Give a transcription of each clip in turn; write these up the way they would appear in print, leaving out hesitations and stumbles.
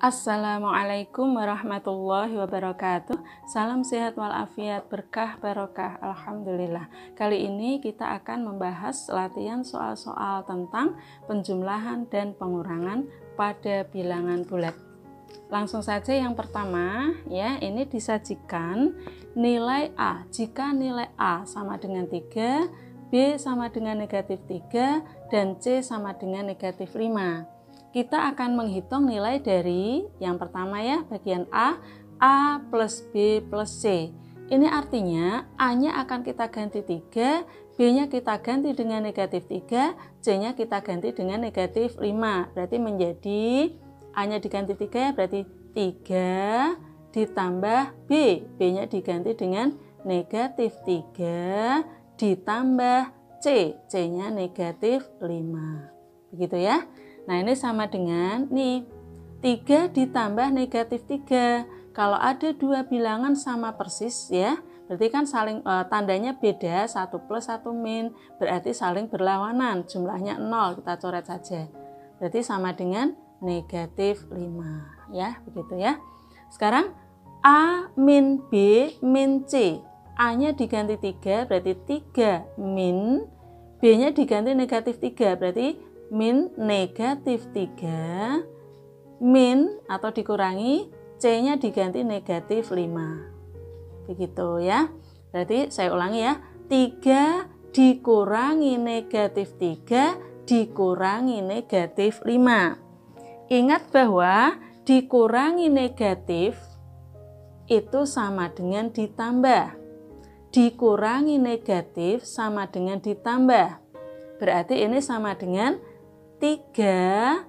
Assalamualaikum warahmatullahi wabarakatuh. Salam sehat walafiat, berkah barokah, alhamdulillah. Kali ini kita akan membahas latihan soal-soal tentang penjumlahan dan pengurangan pada bilangan bulat. Langsung saja yang pertama ya, ini disajikan nilai A. Jika nilai A sama dengan 3, B sama dengan negatif 3, dan C sama dengan negatif 5. Kita akan menghitung nilai dari yang pertama ya, bagian A plus B plus C. Ini artinya A-nya akan kita ganti 3, B-nya kita ganti dengan negatif 3, C-nya kita ganti dengan negatif 5. Berarti menjadi A-nya diganti 3 ya, berarti 3 ditambah B. B-nya diganti dengan negatif 3 ditambah C. C-nya negatif 5. Begitu ya. Nah ini sama dengan nih 3 ditambah negatif 3. Kalau ada dua bilangan sama persis ya, berarti kan saling tandanya beda, 1 plus 1 min, berarti saling berlawanan, jumlahnya 0, kita coret saja. Berarti sama dengan negatif 5 ya, begitu ya. Sekarang A min B min C. A-nya diganti 3, berarti 3 min, B-nya diganti negatif 3, berarti min negatif 3 min atau dikurangi C-nya diganti negatif 5. Begitu ya. Berarti saya ulangi ya. 3 dikurangi negatif 3 dikurangi negatif 5. Ingat bahwa dikurangi negatif itu sama dengan ditambah. Dikurangi negatif sama dengan ditambah. Berarti ini sama dengan 3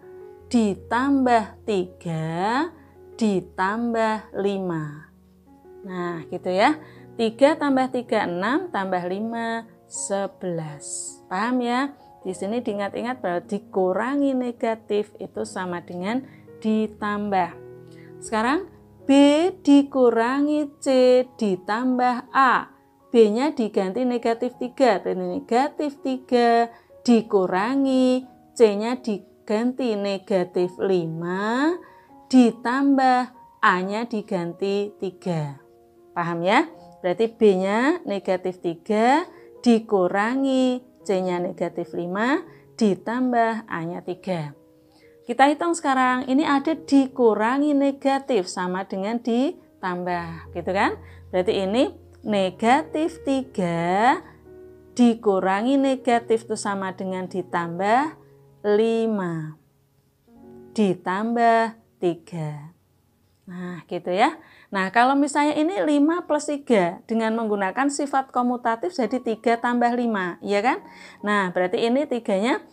ditambah 3 ditambah 5. Nah gitu ya. 3 tambah 3 6 tambah 5 11. Paham ya? Di sini diingat-ingat bahwa dikurangi negatif itu sama dengan ditambah. Sekarang B dikurangi C ditambah A. B-nya diganti negatif 3. Berarti negatif 3 dikurangi C-nya diganti negatif 5 ditambah A-nya diganti 3. Paham ya? Berarti B-nya negatif 3 dikurangi C-nya negatif 5 ditambah A-nya 3. Kita hitung sekarang, ini ada dikurangi negatif sama dengan ditambah, gitu kan? Berarti ini negatif 3 dikurangi negatif itu sama dengan ditambah 5 ditambah 3. Nah gitu ya. Nah kalau misalnya ini 5 plus 3 dengan menggunakan sifat komutatif jadi 3 tambah 5, ya kan? Nah berarti ini 3-nya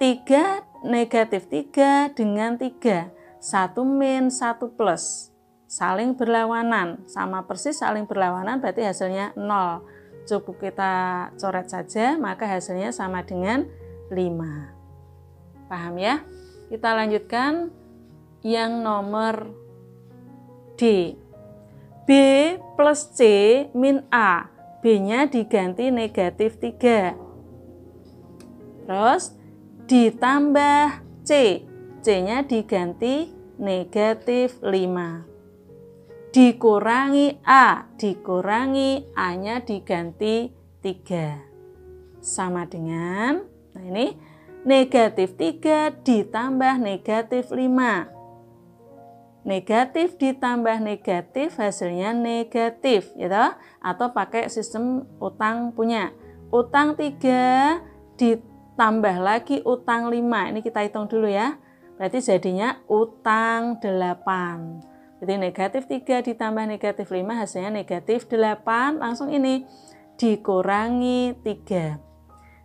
3 negatif 3 dengan 3, 1 min 1 plus, saling berlawanan, sama persis saling berlawanan berarti hasilnya 0. Cukup kita coret saja maka hasilnya sama dengan 5. Paham ya? Kita lanjutkan yang nomor D. B plus C min A. B-nya diganti negatif 3. Terus ditambah C. C-nya diganti negatif 5. Dikurangi A. Dikurangi A-nya diganti 3. Sama dengan, nah ini negatif 3 ditambah negatif 5. Negatif ditambah negatif hasilnya negatif, gitu. Atau pakai sistem utang punya. Utang 3 ditambah lagi utang 5. Ini kita hitung dulu ya. Berarti jadinya utang 8. Jadi negatif 3 ditambah negatif 5 hasilnya negatif 8. Langsung ini dikurangi 3.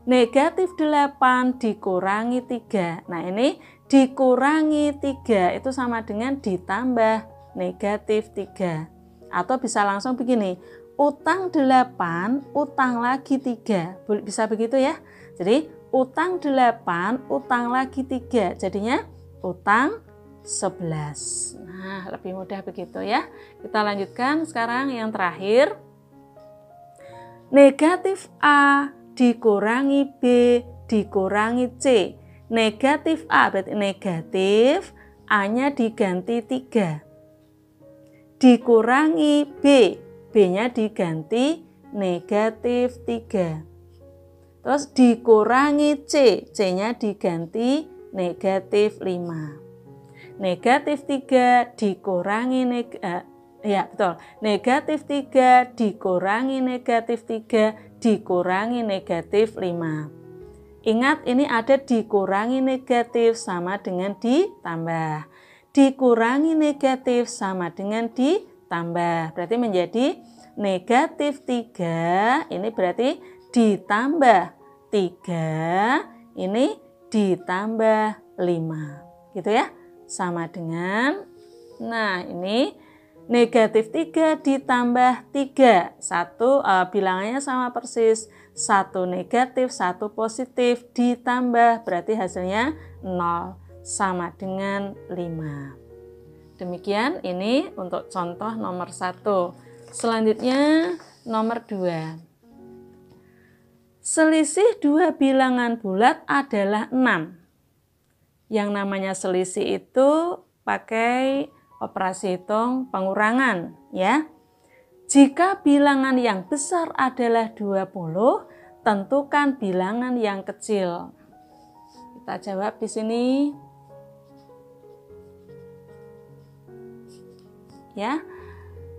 Negatif 8 dikurangi 3. Nah ini dikurangi 3 itu sama dengan ditambah negatif 3. Atau bisa langsung begini, utang 8, utang lagi 3. Bisa begitu ya. Jadi utang 8, utang lagi 3. Jadinya utang 11. Nah lebih mudah begitu ya. Kita lanjutkan sekarang yang terakhir. Negatif A dikurangi B dikurangi C. Negatif A berarti negatif, A-nya diganti 3. Dikurangi B. B-nya diganti negatif 3. Terus dikurangi C. C-nya diganti negatif 5. Negatif 3 dikurangi negatif 3 dikurangi negatif 3 dikurangi negatif 5. Ingat, ini ada dikurangi negatif sama dengan ditambah. Dikurangi negatif sama dengan ditambah. Berarti menjadi negatif 3, ini berarti ditambah 3, ini ditambah 5. Gitu ya. Sama dengan, nah ini negatif 3 ditambah 3. Bilangannya sama persis. 1 negatif, 1 positif ditambah, berarti hasilnya 0, sama dengan 5. Demikian ini untuk contoh nomor 1. Selanjutnya nomor 2. Selisih 2 bilangan bulat adalah 6. Yang namanya selisih itu pakai operasi hitung pengurangan, ya. Jika bilangan yang besar adalah 20, tentukan bilangan yang kecil. Kita jawab di sini. Ya.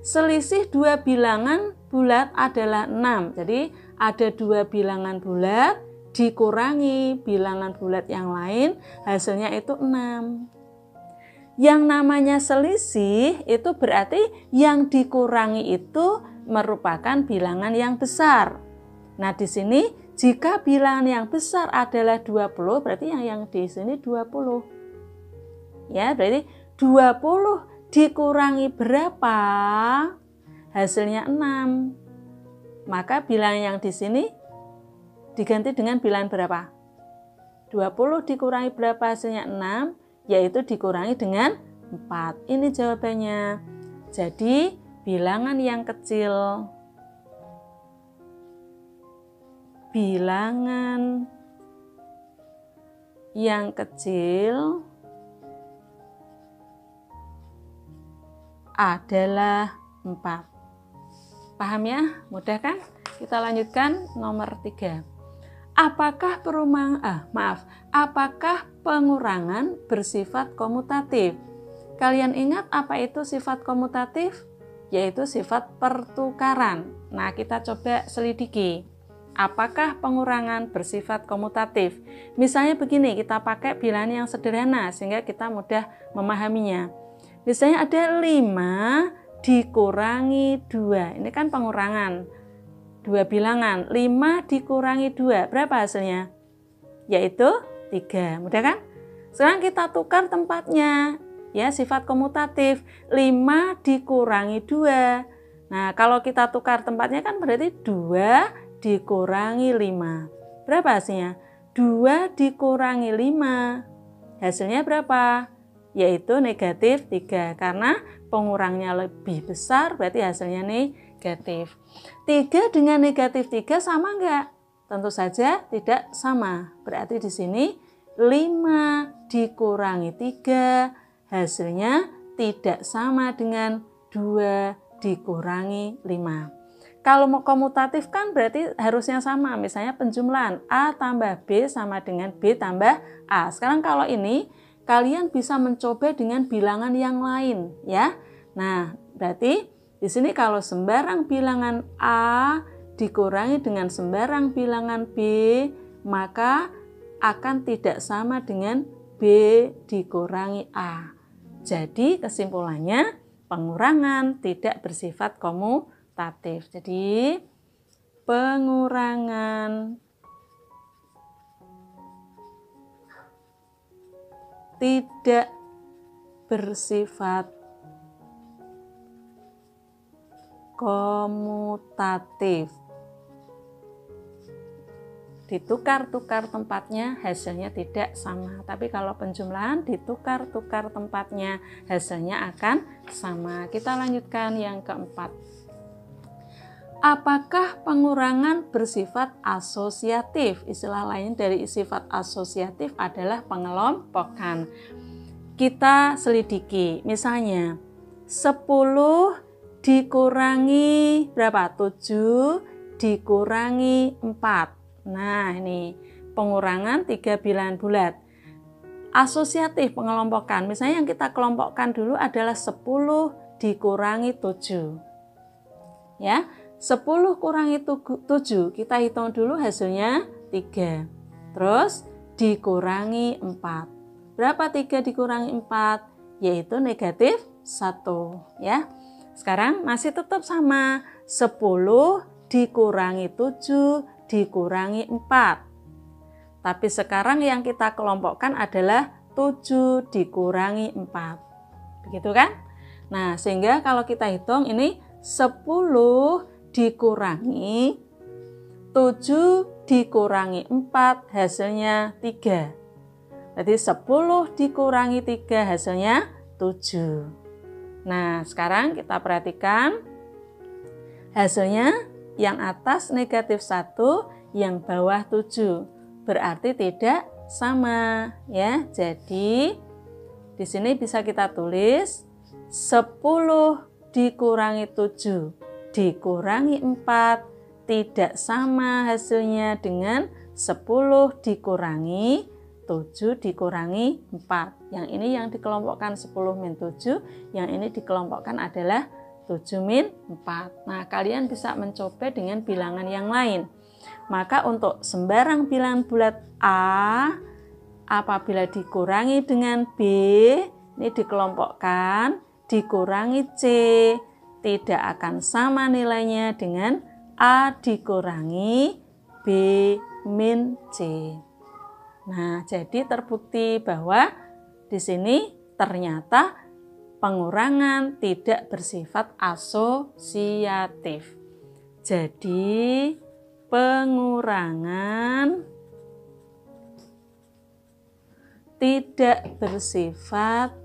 Selisih 2 bilangan bulat adalah 6. Jadi ada 2 bilangan bulat dikurangi bilangan bulat yang lain, hasilnya itu 6. Yang namanya selisih itu berarti yang dikurangi itu merupakan bilangan yang besar. Nah, di sini jika bilangan yang besar adalah 20, berarti yang di sini 20. Ya, berarti 20 dikurangi berapa? Hasilnya 6. Maka bilangan yang di sini diganti dengan bilangan berapa? 20 dikurangi berapa? Hasilnya 6. Yaitu dikurangi dengan 4. Ini jawabannya. Jadi bilangan yang kecil adalah 4. Paham ya? Mudah kan? Kita lanjutkan nomor 3. Apakah pengurangan bersifat komutatif? Kalian ingat apa itu sifat komutatif? Yaitu sifat pertukaran. Nah, kita coba selidiki. Apakah pengurangan bersifat komutatif? Misalnya begini, kita pakai bilangan yang sederhana sehingga kita mudah memahaminya. Misalnya ada 5 dikurangi 2. Ini kan pengurangan. 2 bilangan, 5 dikurangi 2, berapa hasilnya? Yaitu 3, mudah kan? Sekarang kita tukar tempatnya, ya, sifat komutatif, 5 dikurangi 2. Nah, kalau kita tukar tempatnya kan berarti 2 dikurangi 5. Berapa hasilnya? 2 dikurangi 5. Hasilnya berapa? Yaitu negatif 3, karena pengurangnya lebih besar, berarti hasilnya negatif. 3 dengan negatif 3 sama enggak? Tentu saja tidak sama. Berarti di sini 5 dikurangi 3, hasilnya tidak sama dengan 2 dikurangi 5. Kalau mau komutatif kan berarti harusnya sama. Misalnya penjumlahan A tambah B sama dengan B tambah A. Sekarang kalau ini kalian bisa mencoba dengan bilangan yang lain, ya. Nah, berarti di sini kalau sembarang bilangan A dikurangi dengan sembarang bilangan B, maka akan tidak sama dengan B dikurangi A. Jadi kesimpulannya pengurangan tidak bersifat komutatif. Jadi pengurangan tidak bersifat komutatif. Ditukar-tukar tempatnya hasilnya tidak sama. Tapi kalau penjumlahan ditukar-tukar tempatnya hasilnya akan sama. Kita lanjutkan yang keempat. Apakah pengurangan bersifat asosiatif? Istilah lain dari sifat asosiatif adalah pengelompokan. kita selidiki. Misalnya 10 dikurangi berapa? 7 dikurangi 4. Nah, ini pengurangan 3 bilangan bulat. Asosiatif pengelompokan. Misalnya yang kita kelompokkan dulu adalah 10 dikurangi 7. Ya, 10 kurangi 7, kita hitung dulu hasilnya 3. Terus dikurangi 4. Berapa 3 dikurangi 4? Yaitu negatif 1. Ya. Sekarang masih tetap sama. 10 dikurangi 7 dikurangi 4. Tapi sekarang yang kita kelompokkan adalah 7 dikurangi 4. Begitu kan? Nah, sehingga kalau kita hitung ini 10 dikurangi 7 dikurangi 4 hasilnya 3. Berarti 10 dikurangi 3 hasilnya 7. Nah, sekarang kita perhatikan hasilnya yang atas negatif 1, yang bawah 7. Berarti tidak sama ya. Jadi di sini bisa kita tulis 10 dikurangi 7 dikurangi 4 tidak sama hasilnya dengan 10 dikurangi 7 dikurangi 4. Yang ini yang dikelompokkan 10 min 7, yang ini dikelompokkan adalah 7 min 4. Nah, kalian bisa mencoba dengan bilangan yang lain. Maka untuk sembarang bilangan bulat A, apabila dikurangi dengan B, ini dikelompokkan, dikurangi C, tidak akan sama nilainya dengan A dikurangi B min C. Nah, jadi terbukti bahwa di sini ternyata pengurangan tidak bersifat asosiatif. Jadi, pengurangan tidak bersifat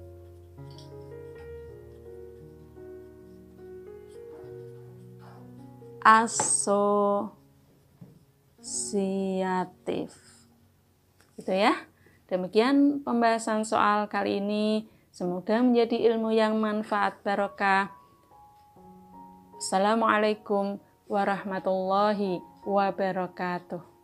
asosiatif. Gitu ya. Demikian pembahasan soal kali ini. Semoga menjadi ilmu yang manfaat barokah. Assalamualaikum warahmatullahi wabarakatuh.